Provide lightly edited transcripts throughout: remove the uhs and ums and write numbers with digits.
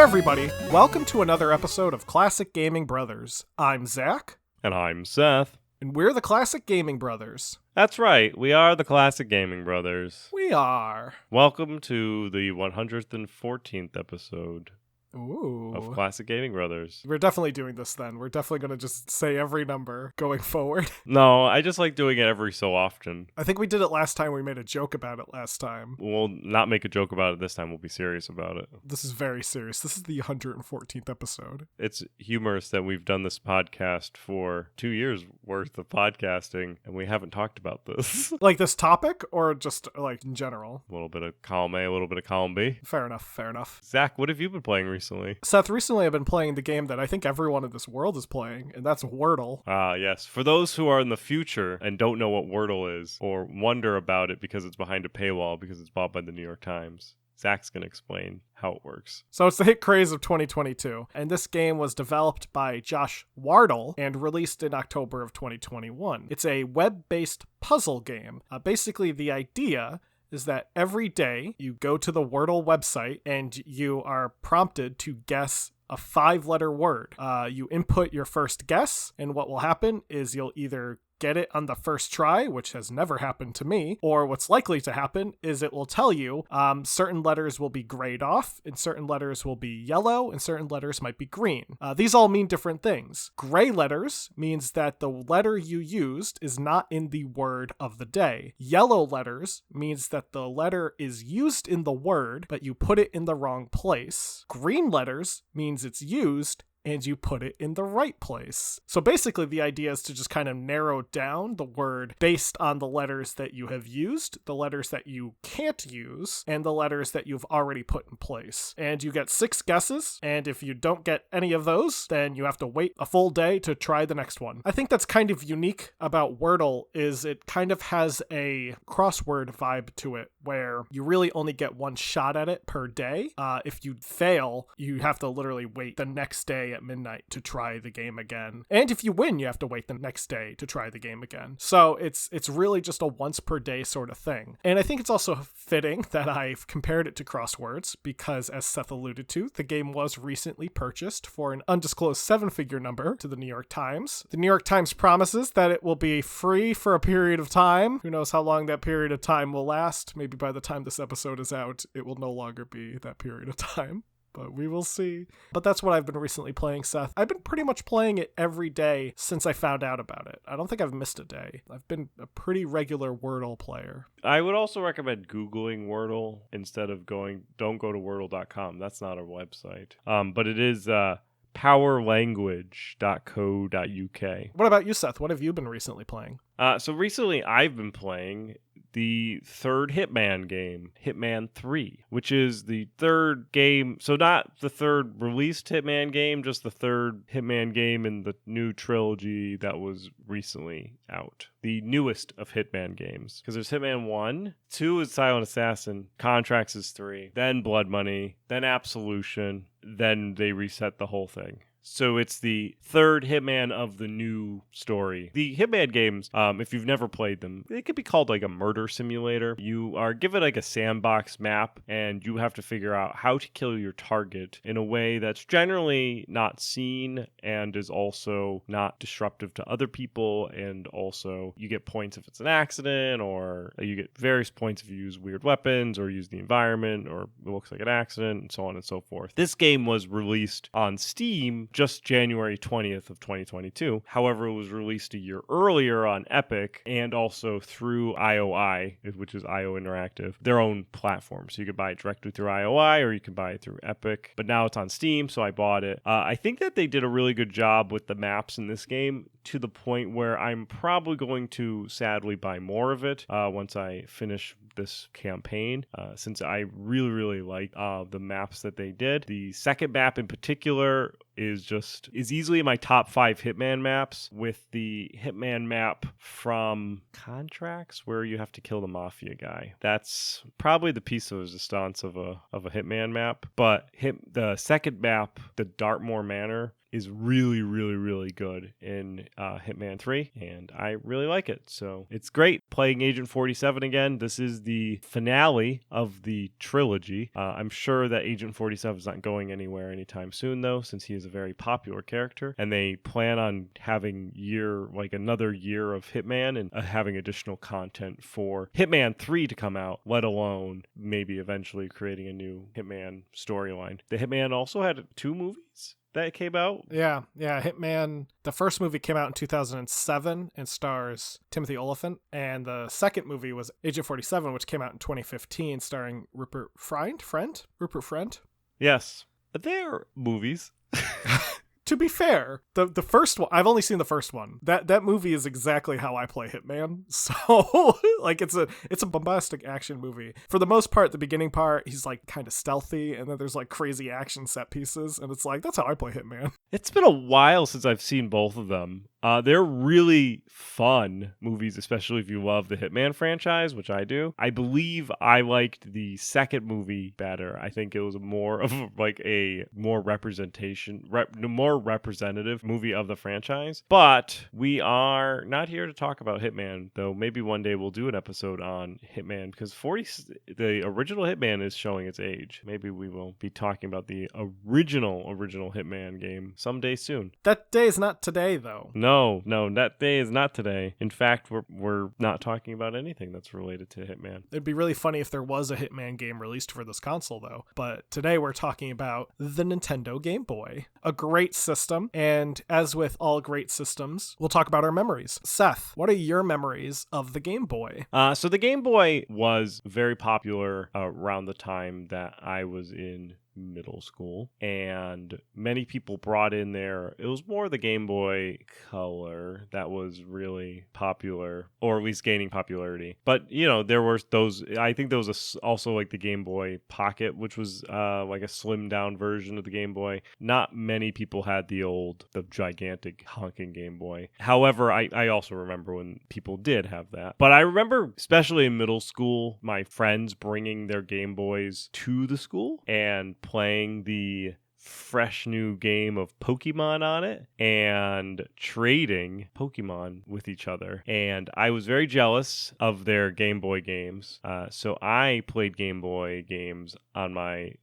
everybody, welcome to another episode of Classic Gaming Brothers. I'm Zach. And I'm Seth. And we're the Classic Gaming Brothers. That's right, we are the Classic Gaming Brothers. We are. Welcome to the 114th episode. Ooh. Of Classic Gaming Brothers. We're definitely doing this then. We're definitely going to just say every number going forward. No, I just like doing it every so often. I think we did it last time. We made a joke about it last time. We'll not make a joke about it this time. We'll be serious about it. This is very serious. This is the 114th episode. It's humorous that we've done this podcast for 2 years worth of podcasting, and we haven't talked about this. Like this topic, or just like in general? A little bit of column A, a little bit of column B. Fair enough, fair enough. Zach, what have you been playing recently? Seth, recently I've been playing the game that I think everyone in this world is playing, and that's Wordle. Ah, yes. For those who are in the future and don't know what Wordle is, or wonder about it because it's behind a paywall because it's bought by the New York Times, Zach's going to explain how it works. So it's the hit craze of 2022, and this game was developed by Josh Wardle and released in October of 2021. It's a web-based puzzle game. Basically, the idea is that every day you go to the Wordle website and you are prompted to guess a 5-letter word. You input your first guess, and what will happen is you'll either get it on the first try, which has never happened to me, or what's likely to happen is it will tell you certain letters will be grayed off, and certain letters will be yellow, and certain letters might be green. These all mean different things. Gray letters means that the letter you used is not in the word of the day. Yellow letters means that the letter is used in the word, but you put it in the wrong place. Green letters means it's used and you put it in the right place. So basically the idea is to just kind of narrow down the word based on the letters that you have used, the letters that you can't use, and the letters that you've already put in place. And you get 6 guesses, and if you don't get any of those, then you have to wait a full day to try the next one. I think that's kind of unique about Wordle is it kind of has a crossword vibe to it where you really only get one shot at it per day. If you fail, you have to literally wait the next day at midnight to try the game again. And if you win, you have to wait the next day to try the game again. So it's really just a once per day sort of thing. And I think it's also fitting that I've compared it to crosswords because, as Seth alluded to, the game was recently purchased for an undisclosed 7-figure number to the New York Times. The New York Times promises that it will be free for a period of time. Who knows how long that period of time will last? Maybe by the time this episode is out, it will no longer be that period of time. But we will see. But that's what I've been recently playing, Seth. I've been pretty much playing it every day since I found out about it. I don't think I've missed a day. I've been a pretty regular Wordle player. I would also recommend Googling Wordle instead of don't go to Wordle.com. That's not our website. But it is powerlanguage.co.uk. What about you, Seth? What have you been recently playing? So recently I've been playing the third Hitman game, Hitman 3, which is the third game. So not the third released Hitman game, just the third Hitman game in the new trilogy that was recently out. The newest of Hitman games. Because there's Hitman 1, 2 is Silent Assassin, Contracts is 3, then Blood Money, then Absolution, then they reset the whole thing. So it's the third Hitman of the new story. The Hitman games, if you've never played them, they could be called like a murder simulator. You are given like a sandbox map and you have to figure out how to kill your target in a way that's generally not seen and is also not disruptive to other people. And also you get points if it's an accident, or you get various points if you use weird weapons or use the environment or it looks like an accident, and so on and so forth. This game was released on Steam just January 20th of 2022. However, it was released a year earlier on Epic and also through IOI, which is IO Interactive, their own platform. So you could buy it directly through IOI or you can buy it through Epic. But now it's on Steam, so I bought it. I think that they did a really good job with the maps in this game to the point where I'm probably going to sadly buy more of it once I finish this campaign, since I really like the maps that they did. The second map in particular is easily in my top 5 Hitman maps, with the Hitman map from Contracts where you have to kill the mafia guy. That's probably the piece of resistance of a Hitman map. But the second map, the Dartmoor Manor, is really, really, really good in Hitman 3, and I really like it. So it's great playing Agent 47 again. This is the finale of the trilogy. I'm sure that Agent 47 is not going anywhere anytime soon, though, since he is a very popular character, and they plan on having another year of Hitman and having additional content for Hitman 3 to come out, let alone maybe eventually creating a new Hitman storyline. The Hitman also had 2 movies that came out. Yeah. Hitman, the first movie came out in 2007 and stars Timothy Olyphant, and the second movie was Agent 47, which came out in 2015, starring Rupert Friend. Yes, they're movies. To be fair, the first one, I've only seen the first one. That movie is exactly how I play Hitman. So like it's a bombastic action movie. For the most part, the beginning part, he's like kind of stealthy, and then there's like crazy action set pieces, and it's like that's how I play Hitman. It's been a while since I've seen both of them. They're really fun movies, especially if you love the Hitman franchise, which I do. I believe I liked the second movie better. I think it was more of like a more representative movie of the franchise. But we are not here to talk about Hitman, though maybe one day we'll do an episode on Hitman, because the original Hitman is showing its age. Maybe we will be talking about the original Hitman game someday soon. That day is not today, though. No, that day is not today. In fact, we're not talking about anything that's related to Hitman. It'd be really funny if there was a Hitman game released for this console, though. But today we're talking about the Nintendo Game Boy, a great system. And as with all great systems, we'll talk about our memories. Seth, what are your memories of the Game Boy? So the Game Boy was very popular around the time that I was in middle school, and many people brought in it was more the Game Boy Color that was really popular, or at least gaining popularity. But there were those, I think there was also like the Game Boy Pocket, which was like a slimmed down version of the Game Boy. Not many people had the gigantic honking Game Boy. However, I also remember when people did have that. But I remember, especially in middle school, my friends bringing their Game Boys to the school and playing the fresh new game of Pokemon on it and trading Pokemon with each other. And I was very jealous of their Game Boy games. So I played Game Boy games on my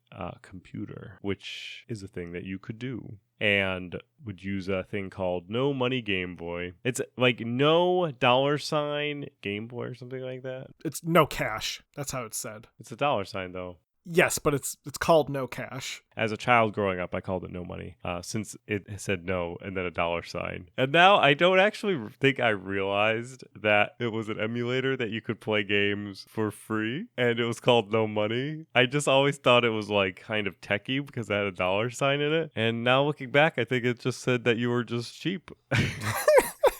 computer, which is a thing that you could do. And would use a thing called No Money Game Boy. It's like no $ Game Boy or something like that. It's no cash. That's how it's said. It's a $, though. Yes, but it's called no cash. As a child growing up, I called it No Money, since it said no and then a $. And now I don't actually think I realized that it was an emulator that you could play games for free, and it was called No Money. I just always thought it was like kind of techie because it had a $sign in it. And now looking back, I think it just said that you were just cheap.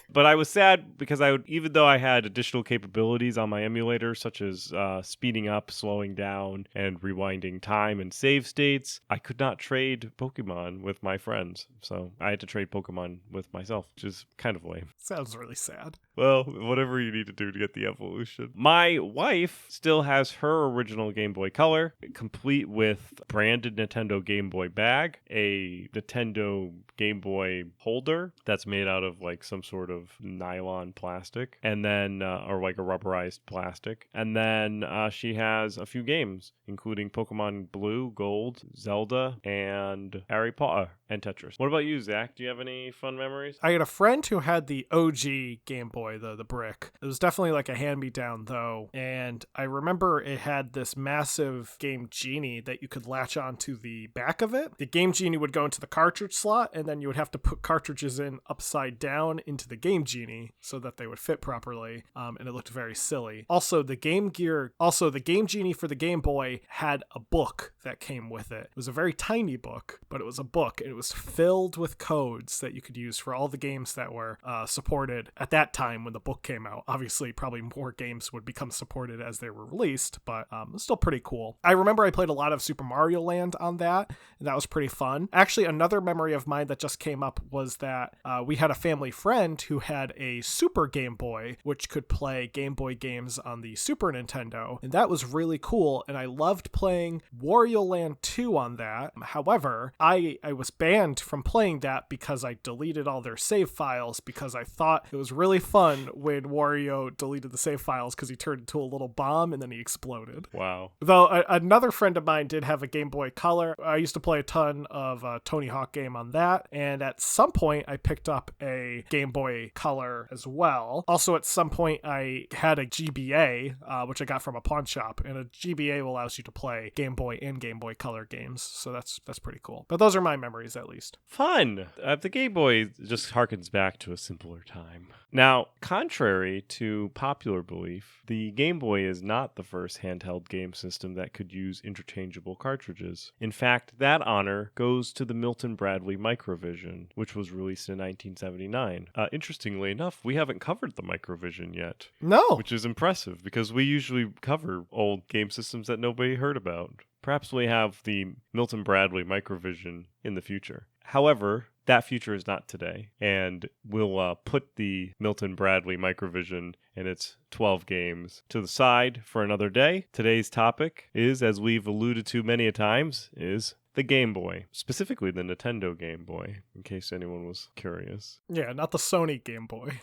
But I was sad because even though I had additional capabilities on my emulator, such as speeding up, slowing down, and rewinding time and save states, I could not trade Pokemon with my friends. So I had to trade Pokemon with myself, which is kind of lame. Sounds really sad. Well, whatever you need to do to get the evolution. My wife still has her original Game Boy Color, complete with branded Nintendo Game Boy bag, a Nintendo Game Boy holder that's made out of like some sort of nylon plastic, and then or like a rubberized plastic. And then she has a few games, including Pokemon Blue, Gold, Zelda, and Harry Potter, and Tetris. What about you, Zach? Do you have any fun memories? I had a friend who had the OG Game Boy, the brick. It was definitely like a hand-me-down, though, and I remember it had this massive Game Genie that you could latch onto the back of it. The Game Genie would go into the cartridge slot, and then you would have to put cartridges in upside down into the Game Genie so that they would fit properly, and it looked very silly. Also, the Game Genie for the Game Boy had a book that came with it. It was a very tiny book, but it was a book, and it was filled with codes that you could use for all the games that were supported at that time time when the book came out. Obviously, probably more games would become supported as they were released, but it's still pretty cool. I remember I played a lot of Super Mario Land on that, and that was pretty fun. Actually, another memory of mine that just came up was that we had a family friend who had a Super Game Boy, which could play Game Boy games on the Super Nintendo, and that was really cool, and I loved playing Wario Land 2 on that. However, I was banned from playing that because I deleted all their save files because I thought it was really fun when Wario deleted the save files because he turned into a little bomb and then he exploded. Wow. Though another friend of mine did have a Game Boy Color. I used to play a ton of Tony Hawk game on that, and at some point I picked up a Game Boy Color as well. Also, at some point I had a GBA, which I got from a pawn shop, and a GBA allows you to play Game Boy and Game Boy Color games, so that's pretty cool. But those are my memories, at least. Fun! The Game Boy just harkens back to a simpler time. Now, contrary to popular belief, the Game Boy is not the first handheld game system that could use interchangeable cartridges. In fact, that honor goes to the Milton Bradley Microvision, which was released in 1979. Interestingly enough, we haven't covered the Microvision yet. No! Which is impressive, because we usually cover old game systems that nobody heard about. Perhaps we have the Milton Bradley Microvision in the future. However, that future is not today, and we'll put the Milton Bradley Microvision and its 12 games to the side for another day. Today's topic is, as we've alluded to many a times, is the Game Boy, specifically the Nintendo Game Boy, in case anyone was curious. Yeah, not the Sony Game Boy.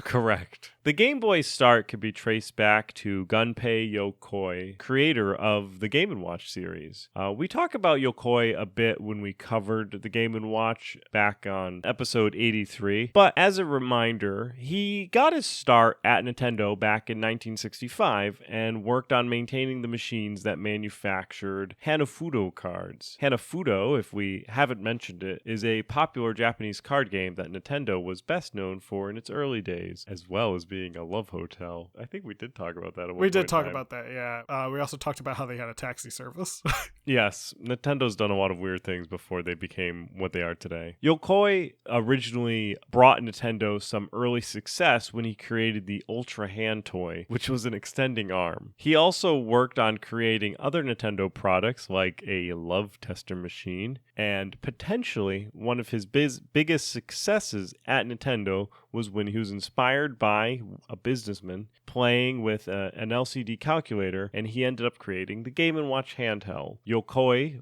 Correct. The Game Boy's start could be traced back to Gunpei Yokoi, creator of the Game & Watch series. We talk about Yokoi a bit when we covered the Game & Watch back on episode 83, but as a reminder, he got his start at Nintendo back in 1965 and worked on maintaining the machines that manufactured Hanafudo cards. Hanafudo, if we haven't mentioned it, is a popular Japanese card game that Nintendo was best known for in its early days, as well as being a love hotel. I think we did talk about that at one point. We did talk about that, yeah. We also talked about how they had a taxi service. Yes, Nintendo's done a lot of weird things before they became what they are today. Yokoi originally brought Nintendo some early success when he created the Ultra Hand Toy, which was an extending arm. He also worked on creating other Nintendo products like a love tester machine, and potentially one of his biggest successes at Nintendo was when he was inspired by a businessman playing with an LCD calculator, and he ended up creating the Game & Watch handheld. Yokoi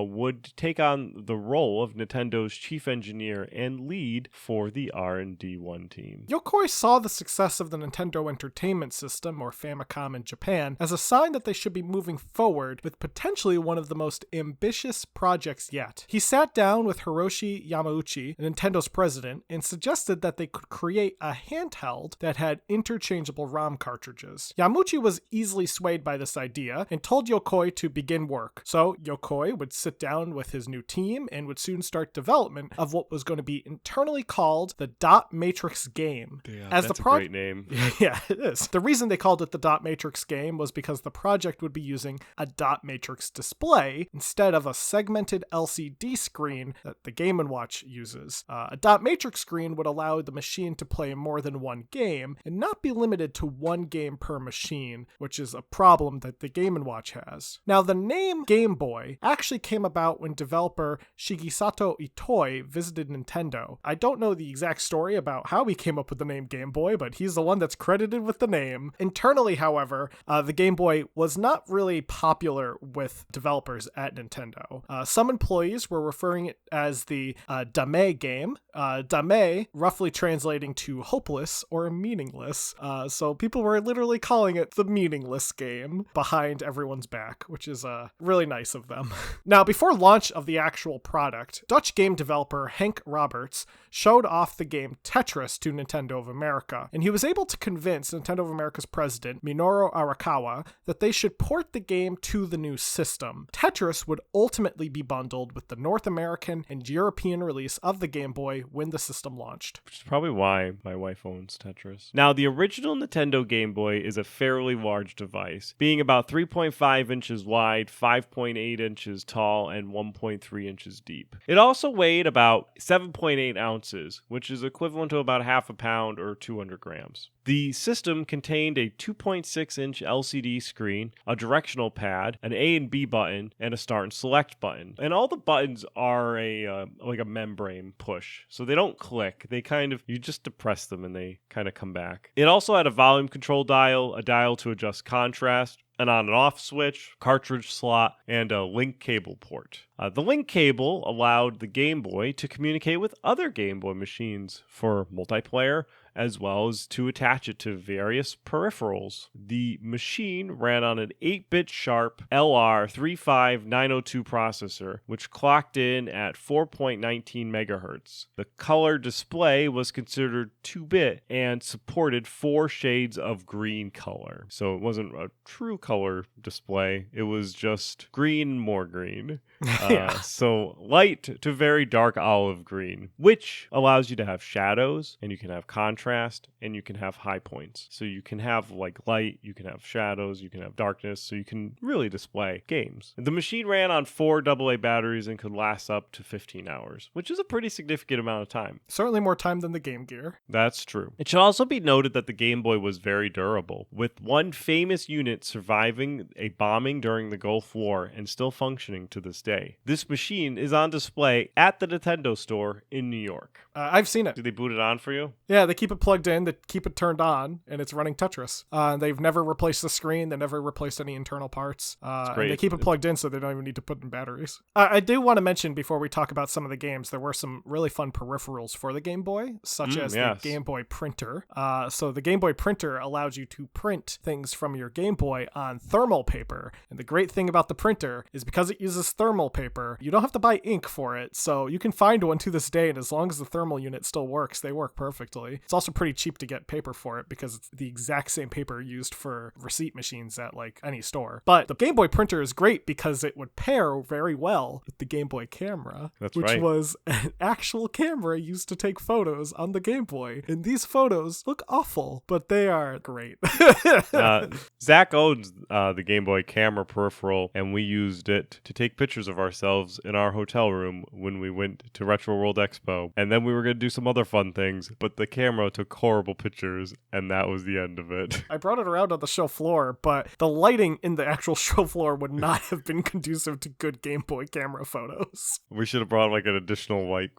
would take on the role of Nintendo's chief engineer and lead for the R&D1 team. Yokoi saw the success of the Nintendo Entertainment System, or Famicom in Japan, as a sign that they should be moving forward with potentially one of the most ambitious projects yet. He sat down with Hiroshi Yamauchi, Nintendo's president, and suggested that they could create a handheld that had interchangeable ROM cartridges. Yamauchi was easily swayed by this idea and told Yokoi to begin work. So Yokoi would sit down with his new team and would soon start development of what was going to be internally called the Dot Matrix game. Yeah, that's a great name. Yeah, it is. The reason they called it the Dot Matrix game was because the project would be using a dot matrix display instead of a segmented LCD screen that the Game & Watch uses. A dot matrix screen would allow the machine to play more than one game and not be limited to one game per machine, which is a problem that the Game & Watch has. Now, the name Game Boy actually came about when developer Shigesato Itoi visited Nintendo. I don't know the exact story about how he came up with the name Game Boy, but he's the one that's credited with the name. Internally, however, the Game Boy was not really popular with developers at Nintendo. Some employees were referring it as the Dame game, Dame roughly translating to hopeless or meaningless. So people were literally calling it the meaningless game behind everyone's back, which is really nice of them. Now, before launch of the actual product, Dutch game developer Henk Roberts showed off the game Tetris to Nintendo of America, and he was able to convince Nintendo of America's president, Minoru Arakawa, that they should port the game to the new system. Tetris would ultimately be bundled with the North American and European release of the Game Boy when the system launched. Which is probably why My wife owns Tetris. Now, the original Nintendo Game Boy is a fairly large device, being about 3.5 inches wide, 5.8 inches tall, and 1.3 inches deep. It also weighed about 7.8 ounces, which is equivalent to about half a pound or 200 grams. The system contained a 2.6-inch LCD screen, a directional pad, an A and B button, and a start and select button. And all the buttons are like a membrane push, so they don't click. They you just depress them and they kind of come back. It also had a volume control dial, a dial to adjust contrast, an on and off switch, cartridge slot, and a link cable port. The link cable allowed the Game Boy to communicate with other Game Boy machines for multiplayer, as well as to attach it to various peripherals. The machine ran on an 8-bit Sharp LR35902 processor, which clocked in at 4.19 megahertz. The color display was considered 2-bit and supported 4 shades of green color. So it wasn't a true color display, it was just green, more green. So light to very dark olive green, which allows you to have shadows, and you can have contrast, and you can have high points. So you can have like light, you can have shadows, you can have darkness, so you can really display games. The machine ran on 4 AA batteries and could last up to 15 hours, which is a pretty significant amount of time. Certainly more time than the Game Gear. That's true. It should also be noted that the Game Boy was very durable, with one famous unit surviving a bombing during the Gulf War and still functioning to this day. This machine is on display at the Nintendo store in New York. I've seen it. Did they boot it on for you? Yeah, they keep it plugged in, they keep it turned on, and it's running Tetris. They've never replaced the screen, they never replaced any internal parts. And they keep it plugged in so they don't even need to put in batteries. I do want to mention, before we talk about some of the games, there were some really fun peripherals for the Game Boy, such as the Game Boy printer. So the Game Boy printer allowed you to print things from your Game Boy on thermal paper. And the great thing about the printer is because it uses thermal paper, you don't have to buy ink for it. So you can find one to this day, and as long as the thermal unit still works, they work perfectly. It's also pretty cheap to get paper for it because it's the exact same paper used for receipt machines at like any store. But the Game Boy printer is great because it would pair very well with the Game Boy camera, which was an actual camera used to take photos on the Game Boy. And these photos look awful, but they are great. Zach owns the Game Boy camera peripheral, and we used it to take pictures of ourselves in our hotel room when we went to Retro World Expo. And then we were going to do some other fun things, but the camera took horrible pictures, and that was the end of it. I brought it around on the show floor, but the lighting in the actual show floor would not have been conducive to good Game Boy camera photos. We should have brought like an additional like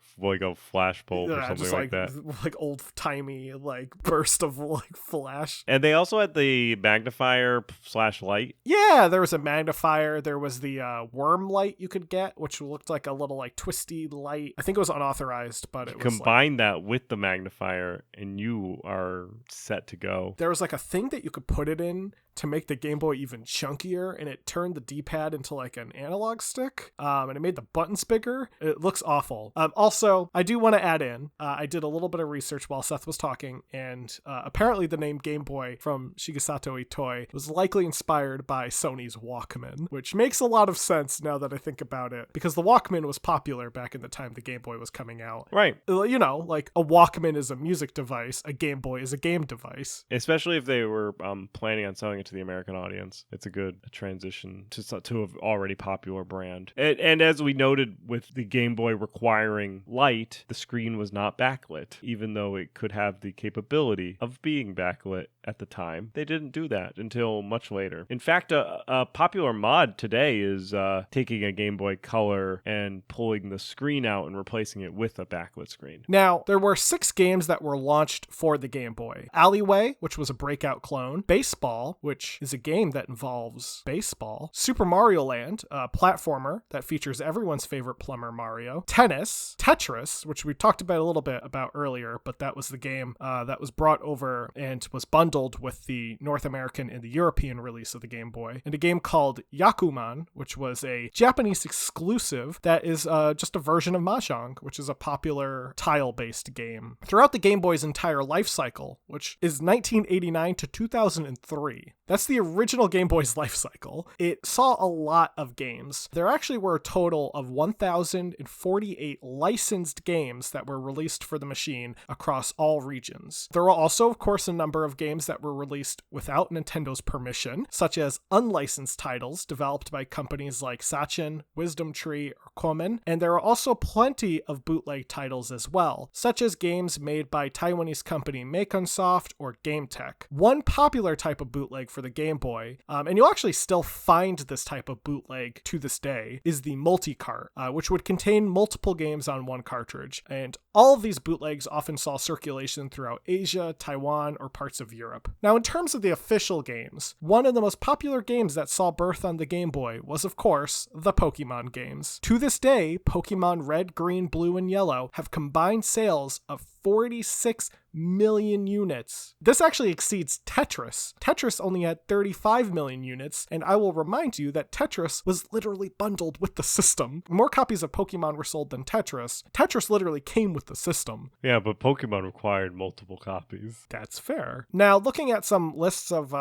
a flash bulb or something just like that. Like old-timey like burst of like flash. And they also had the magnifier / light. Yeah, there was a magnifier. There was the worm light you could get, which looked like a little like twisty light. I think it was unauthorized, but it was combine that with the magnifier and you are set to go. There was like a thing that you could put it in to make the Game Boy even chunkier, and it turned the D-pad into like an analog stick, and it made the buttons bigger. It looks awful. Also, I do want to add in, I did a little bit of research while Seth was talking, and apparently the name Game Boy from Shigesato Itoi was likely inspired by Sony's Walkman, which makes a lot of sense now that I think about it, because the Walkman was popular back in the time the Game Boy was coming out. Right. You know, like a Walkman is a music device, a Game Boy is a game device. Especially if they were planning on selling it to the American audience. It's a good transition to an already popular brand. And as we noted with the Game Boy requiring light, the screen was not backlit, even though it could have the capability of being backlit at the time. They didn't do that until much later. In fact, a popular mod today is taking a Game Boy Color and pulling the screen out and replacing it with a backlit screen. Now, there were 6 games that were launched for the Game Boy. Alleyway, which was a breakout clone. Baseball, which is a game that involves baseball. Super Mario Land, a platformer that features everyone's favorite plumber Mario. Tennis. Tetris, which we talked about a little bit about earlier, but that was the game that was brought over and was bundled with the North American and the European release of the Game Boy. And a game called Yakuman, which was a Japanese exclusive that is just a version of Mahjong, which is a popular tile-based game. Throughout the Game Boy's entire life cycle, which is 1989 to 2003, That's the original Game Boy's life cycle. It saw a lot of games. There actually were a total of 1,048 licensed games that were released for the machine across all regions. There were also, of course, a number of games that were released without Nintendo's permission, such as unlicensed titles developed by companies like Sachin, Wisdom Tree, or Komen, and there are also plenty of bootleg titles as well, such as games made by Taiwanese company Maconsoft or GameTech. One popular type of bootleg for the Game Boy, and you'll actually still find this type of bootleg to this day, is the multi-cart, which would contain multiple games on one cartridge. And all of these bootlegs often saw circulation throughout Asia, Taiwan, or parts of Europe. Now, in terms of the official games, one of the most popular games that saw birth on the Game Boy was, of course, the Pokemon games. To this day, Pokemon Red, Green, Blue, and Yellow have combined sales of 46 million units. This actually exceeds Tetris. Tetris only had 35 million units, and I will remind you that Tetris was literally bundled with the system. More copies of Pokemon were sold than Tetris. Tetris literally came with the system. Yeah, but Pokemon required multiple copies. That's fair. Now, looking at some lists of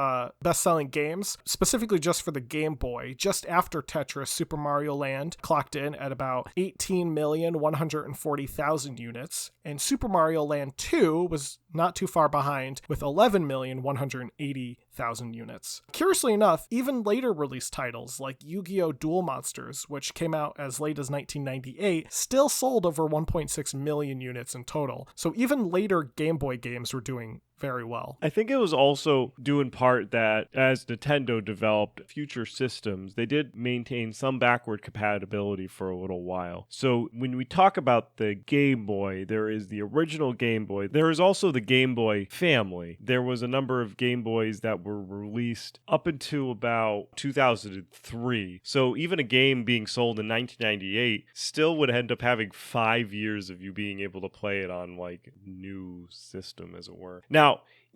best-selling games, specifically just for the Game Boy, just after Tetris, Super Mario Land clocked in at about 18,140,000 units, and Super Mario Land 2 was not too far behind with 11,180,000 units. Curiously enough, even later released titles like Yu-Gi-Oh! Duel Monsters, which came out as late as 1998, still sold over 1.6 million units in total. So even later Game Boy games were doing very well. I think it was also due in part that as Nintendo developed future systems, they did maintain some backward compatibility for a little while. So when we talk about the Game Boy, there is the original Game Boy. There is also the Game Boy family. There was a number of Game Boys that were released up until about 2003. So even a game being sold in 1998 still would end up having 5 years of you being able to play it on like new system, as it were. Now,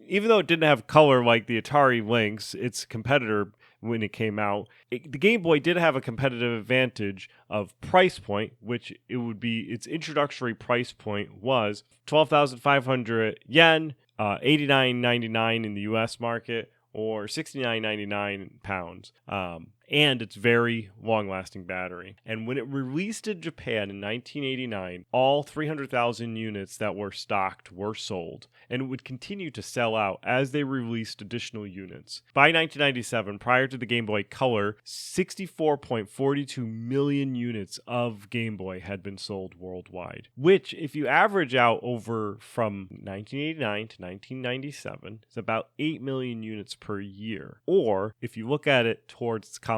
even though it didn't have color like the Atari Lynx, its competitor when it came out, the Game Boy did have a competitive advantage of price point, which it would be its introductory price point was 12,500 yen, $89.99 in the US market, or $69.99 pounds. And its very long-lasting battery. And when it released in Japan in 1989, all 300,000 units that were stocked were sold, and it would continue to sell out as they released additional units. By 1997, prior to the Game Boy Color, 64.42 million units of Game Boy had been sold worldwide, which, if you average out over from 1989 to 1997, is about 8 million units per year. Or, if you look at it towards competition,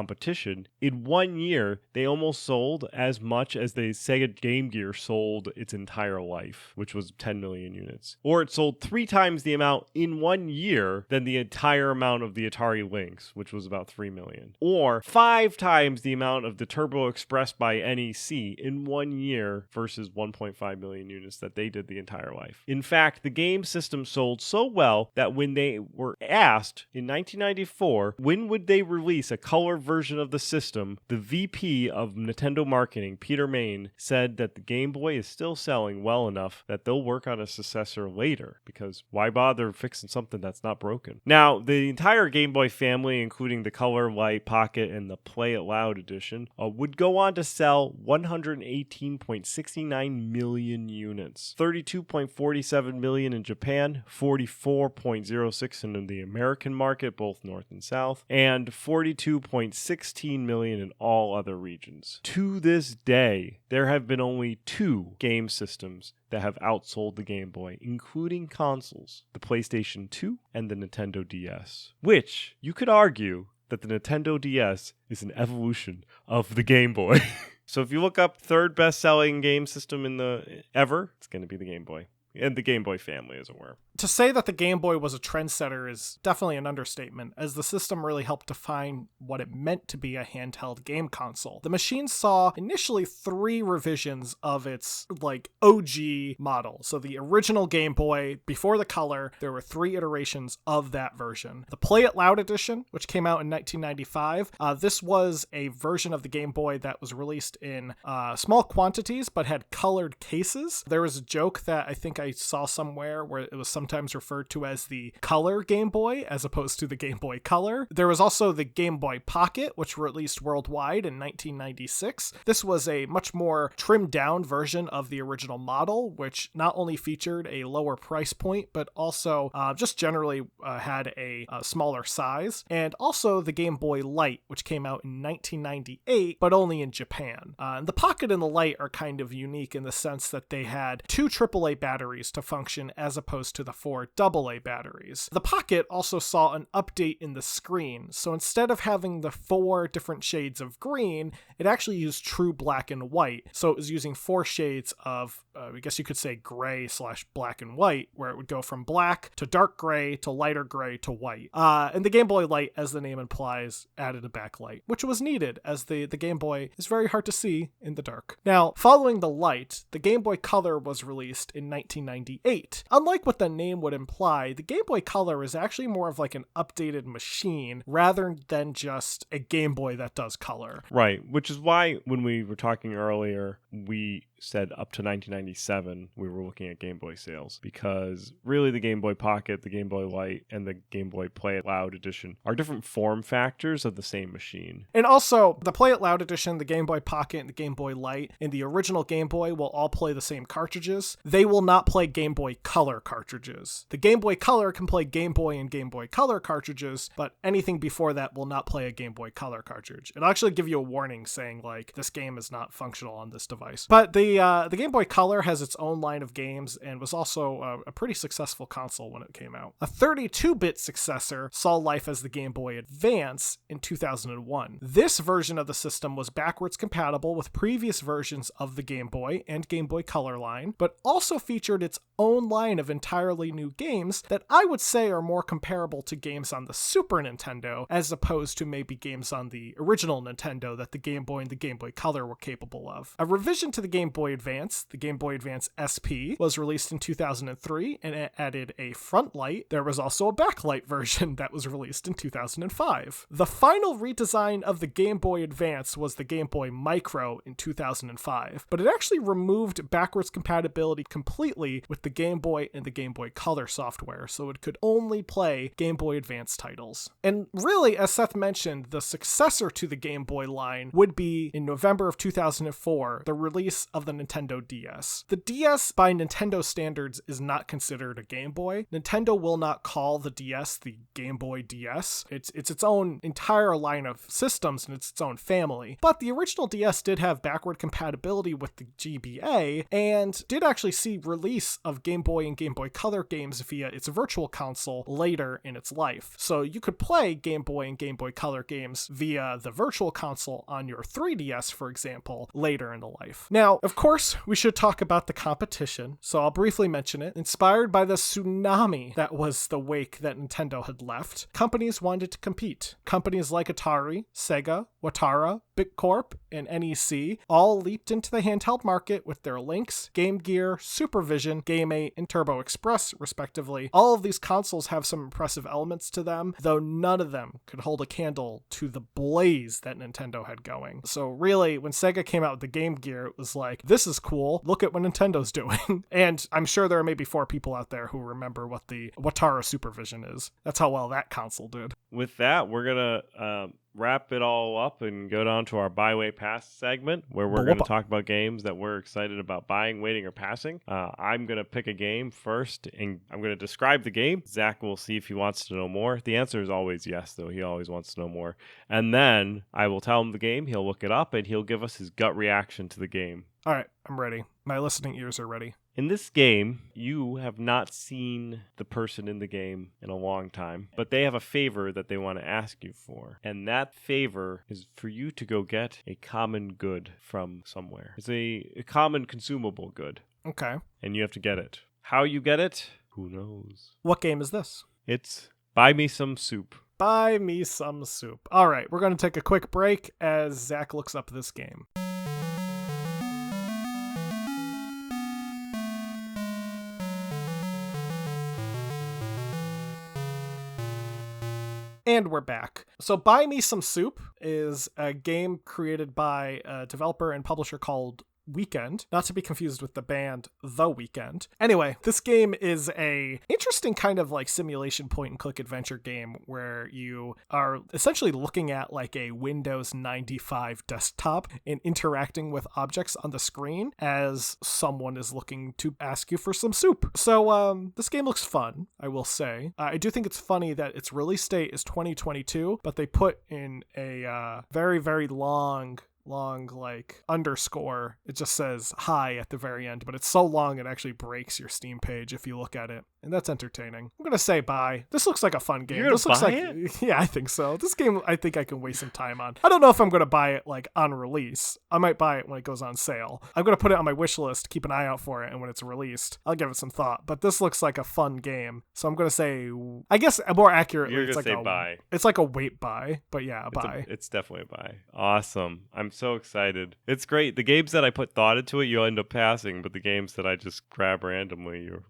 in 1 year, they almost sold as much as the Sega Game Gear sold its entire life, which was 10 million units. Or it sold 3 times the amount in 1 year than the entire amount of the Atari Lynx, which was about 3 million. Or 5 times the amount of the Turbo Express by NEC in 1 year versus 1.5 million units that they did the entire life. In fact, the game system sold so well that when they were asked in 1994, when would they release a color version of the system, the VP of Nintendo marketing, Peter Main, said that the Game Boy is still selling well enough that they'll work on a successor later, because why bother fixing something that's not broken? Now, the entire Game Boy family, including the Color, Light, Pocket, and the Play It Loud edition, would go on to sell 118.69 million units, 32.47 million in Japan, 44.06 in the American market, both North and South, and 42.16 million in all other regions. To this day, there have been only 2 game systems that have outsold the Game Boy, including consoles, the PlayStation 2 and the Nintendo DS, which you could argue that the Nintendo DS is an evolution of the Game Boy. So if you look up third best-selling game system in the ever, it's going to be the Game Boy. And the Game Boy family, as it were. To say that the Game Boy was a trendsetter is definitely an understatement, as the system really helped define what it meant to be a handheld game console. The machine saw initially 3 revisions of its, OG model. So the original Game Boy, before the Color, there were 3 iterations of that version. The Play It Loud edition, which came out in 1995, this was a version of the Game Boy that was released in small quantities, but had colored cases. There was a joke that I think I saw somewhere where it was some sometimes referred to as the Color Game Boy as opposed to the Game Boy Color. There was also the Game Boy Pocket, which released worldwide in 1996. This was a much more trimmed down version of the original model, which not only featured a lower price point, but also just generally had a smaller size. And also the Game Boy Light, which came out in 1998, but only in Japan. The Pocket and the Light are kind of unique in the sense that they had 2 AAA batteries to function as opposed to the 4 AA batteries. The Pocket also saw an update in the screen, so instead of having the 4 different shades of green, it actually used true black and white. So it was using 4 shades of, I guess you could say gray / black and white, where it would go from black to dark gray to lighter gray to white. And the Game Boy Light, as the name implies, added a backlight, which was needed as the Game Boy is very hard to see in the dark. Now, following the Light, the Game Boy Color was released in 1998. Unlike what the name would imply, the Game Boy Color is actually more of like an updated machine rather than just a Game Boy that does color. Right, which is why when we were talking earlier, we said up to 1997 we were looking at Game Boy sales, because really the Game Boy Pocket, the Game Boy Light, and the Game Boy Play It Loud edition are different form factors of the same machine. And also, the Play It Loud edition, the Game Boy Pocket, and the Game Boy Light, and the original Game Boy will all play the same cartridges. They will not play Game Boy Color cartridges. The Game Boy Color can play Game Boy and Game Boy Color cartridges, but anything before that will not play a Game Boy Color cartridge. It'll actually give you a warning saying, like, this game is not functional on this device. But the Game Boy Color has its own line of games and was also a pretty successful console when it came out. A 32-bit successor saw life as the Game Boy Advance in 2001. This version of the system was backwards compatible with previous versions of the Game Boy and Game Boy Color line, but also featured its own line of entirely new games that I would say are more comparable to games on the Super Nintendo as opposed to maybe games on the original Nintendo that the Game Boy and the Game Boy Color were capable of. A revision to the Game Boy Advance, the Game Boy Advance SP, was released in 2003 and it added a front light. There was also a backlight version that was released in 2005. The final redesign of the Game Boy Advance was the Game Boy Micro in 2005, but it actually removed backwards compatibility completely with the Game Boy and the Game Boy Color software, so it could only play Game Boy Advance titles. And really, as Seth mentioned, the successor to the Game Boy line would be, in November of 2004, the release of the Nintendo DS. The DS, by Nintendo standards, is not considered a Game Boy. Nintendo will not call the DS the Game Boy DS. It's its own entire line of systems and it's its own family. But the original DS did have backward compatibility with the GBA and did actually see release of Game Boy and Game Boy Color games via its virtual console later in its life. So you could play Game Boy and Game Boy Color games via the virtual console on your 3DS, for example, later in the life. Now, of course, we should talk about the competition, so I'll briefly mention it. Inspired by the tsunami that was the wake that Nintendo had left, companies wanted to compete. Companies like Atari, Sega, Watara, Bitcorp, and NEC all leaped into the handheld market with their Lynx, Game Gear, Supervision, Game 8, and Turbo Express, respectively. All of these consoles have some impressive elements to them, though none of them could hold a candle to the blaze that Nintendo had going. So really, when Sega came out with the Game Gear, it was like, this is cool, look at what Nintendo's doing. And I'm sure there are maybe 4 people out there who remember what the Watara Supervision is. That's how well that console did. With that, we're gonna wrap it all up and go down to our Byway Pass segment, where we're going to talk about games that we're excited about buying, waiting, or passing. I'm going to pick a game first, and I'm going to describe the game. Zach will see if he wants to know more. The answer is always yes, though. He always wants to know more. And then I will tell him the game, he'll look it up, and he'll give us his gut reaction to the game. All right, I'm ready. My listening ears are ready. In this game, you have not seen the person in the game in a long time, but they have a favor that they want to ask you for. And that favor is for you to go get a common good from somewhere. It's a common consumable good. Okay. And you have to get it. How you get it? Who knows? What game is this? It's Buy Me Some Soup. Buy me some soup. All right, we're going to take a quick break as Zach looks up this game. And we're back. So Buy Me Some Soup is a game created by a developer and publisher called Weeknd, not to be confused with the band The Weeknd. Anyway, this game is a interesting kind of like simulation point and click adventure game where you are essentially looking at like a Windows 95 desktop and interacting with objects on the screen as someone is looking to ask you for some soup. So this game looks fun, I will say. I do think it's funny that its release date is 2022, but they put in a very, very long like underscore. It just says hi at the very end, but it's so long it actually breaks your Steam page if you look at it, and that's entertaining. I'm gonna say bye. This looks like a fun game. You're This looks buy like it? Yeah, I think so. This game I think I can waste some time on. I don't know if I'm gonna buy it like on release. I might buy it when it goes on sale. I'm gonna put it on my wish list, keep an eye out for it, and when it's released, I'll give it some thought. But this looks like a fun game, so I'm gonna say, I guess more accurately, You're it's gonna like say a buy. It's like a wait buy, but yeah, a buy. It's definitely a buy. Awesome. I'm so excited. It's great. The games that I put thought into it, you'll end up passing, but the games that I just grab randomly, you're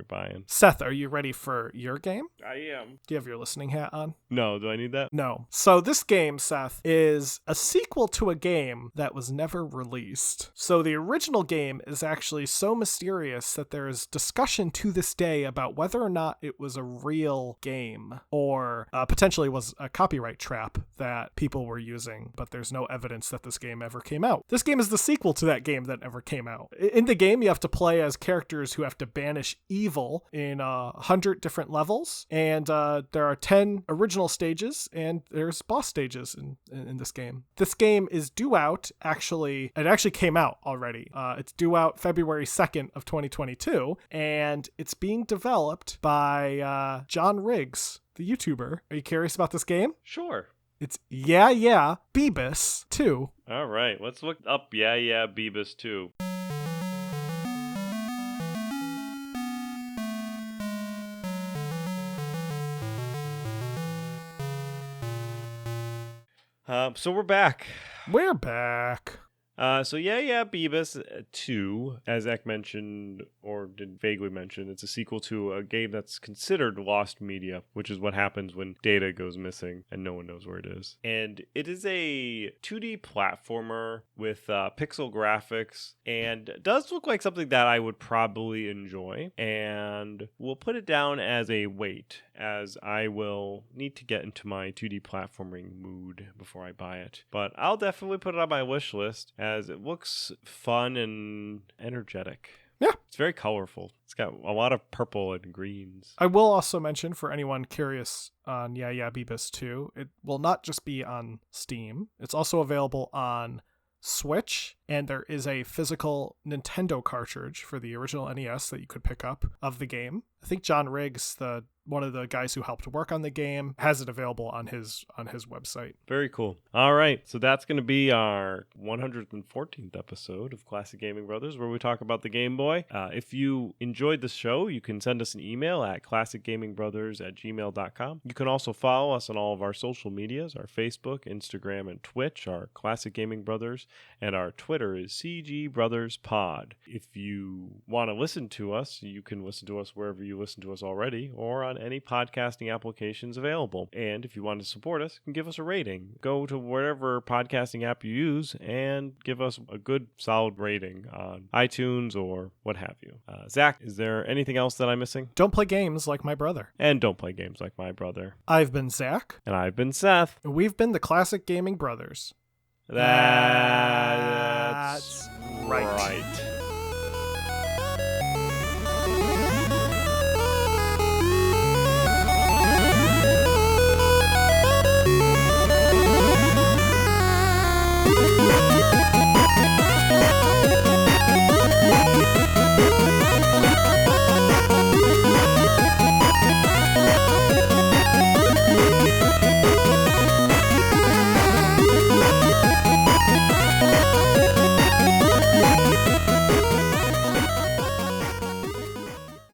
buying. Seth, are you ready for your game? I am. Do you have your listening hat on? No, do I need that? No. So this game, Seth, is a sequel to a game that was never released. So the original game is actually so mysterious that there is discussion to this day about whether or not it was a real game or potentially was a copyright trap that people were using, but there's no evidence that this game ever came out. This game is the sequel to that game that never came out. In the game, you have to play as characters who have to banish evil in 100 different levels, and there are 10 original stages, and there's boss stages in this game. This game is due out, it actually came out already. It's due out February 2nd of 2022, and it's being developed by John Riggs, the YouTuber. Are you curious about this game? Sure. It's Yeah Beavis 2. All right. Let's look up Yeah Beavis 2. So we're back. We're back. So Yeah Beavis 2, as Zach mentioned, or did vaguely mention, it's a sequel to a game that's considered lost media, which is what happens when data goes missing and no one knows where it is. And it is a 2D platformer with pixel graphics, and does look like something that I would probably enjoy. And we'll put it down as a wait, as I will need to get into my 2D platforming mood before I buy it. But I'll definitely put it on my wish list, as it looks fun and energetic. Yeah. It's very colorful. It's got a lot of purple and greens. I will also mention, for anyone curious on Yeah Beavis 2, it will not just be on Steam. It's also available on Switch, and there is a physical Nintendo cartridge for the original NES that you could pick up of the game. I think John Riggs, one of the guys who helped work on the game, has it available on his website. Very cool. All right, so that's going to be our 114th episode of Classic Gaming Brothers, where we talk about the Game Boy. If you enjoyed the show, you can send us an email at classicgamingbrothers@gmail.com. You can also follow us on all of our social medias, our Facebook, Instagram, and Twitch, our Classic Gaming Brothers, and our Twitter is CG Brothers Pod. If you want to listen to us, you can listen to us wherever you listen to us already, or on any podcasting applications available. And if you want to support us, you can give us a rating. Go to whatever podcasting app you use and give us a good solid rating on iTunes or what have you. Zach, is there anything else that I'm missing? Don't play games like my brother. And don't play games like my brother. I've been Zach. And I've been Seth. And we've been the Classic Gaming Brothers. That